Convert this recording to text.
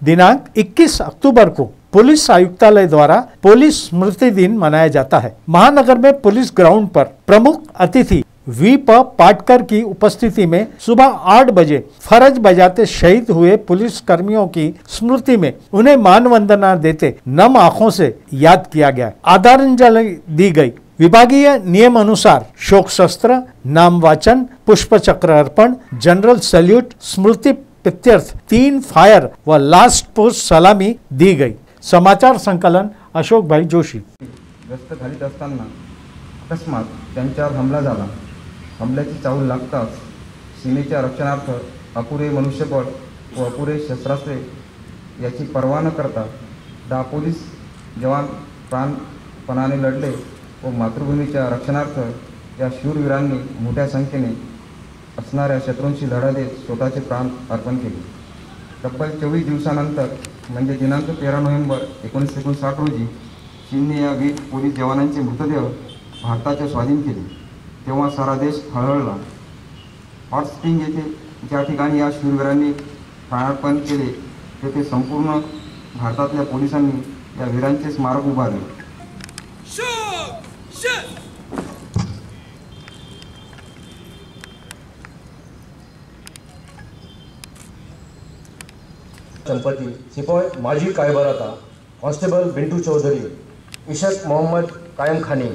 दिनांक 21 अक्टूबर को पुलिस आयुक्तालय द्वारा पुलिस स्मृति दिन मनाया जाता है। महानगर में पुलिस ग्राउंड पर प्रमुख अतिथि वी.प. पाटकर की उपस्थिति में सुबह 8 बजे फरज बजाते शहीद हुए पुलिस कर्मियों की स्मृति में उन्हें मानवंदना देते नम आंखों से याद किया गया। आदरांजलि दी गई। विभागीय नियम अनुसार शोक शस्त्र, नाम वाचन, पुष्प चक्र अर्पण, जनरल सैल्यूट, स्मृति प्रत्यर्थ 3 फायर व लास्ट पोस्ट सलामी दी गई। समाचार संकलन अशोक भाई जोशी। गस्त घालीत असताना अकस्मात त्यांच्यावर हमला झाला। हमल्याची चाहूल लागताच सीमेच्या रक्षणार्थ अपुरे मनुष्यबळ व अपुरे शस्त्रास्त्रे याची पर्वा न करता 10 पोलीस जवान प्राणपणाने लढले व मातृभूमीच्या रक्षणार्थ या शूरवीरांनी मोठ्या संख्येने असणाऱ्या शत्रूंशी लढा देत स्वतःचे प्राण अर्पण केले। तब्बल 24 दिवसानंतर म्हणजे दिनांक 13 नोव्हेंबर 1959 रोजी चीनने या वीर पोलीस जवानांचे मृतदेह भारताच्या स्वाधीन केले। तेव्हा सारा देश हळहळला। हॉट स्प्रिंग येथे ज्या ठिकाणी या शूरवीरांनी प्राणार्पण केले तेथे संपूर्ण भारतातल्या पोलिसांनी या वीरांचे स्मारक उभारले। चंपती सिपाही माजी कायबराता कांस्टेबल बिंटू चौधरी, इशक मोहम्मद कायम खानी।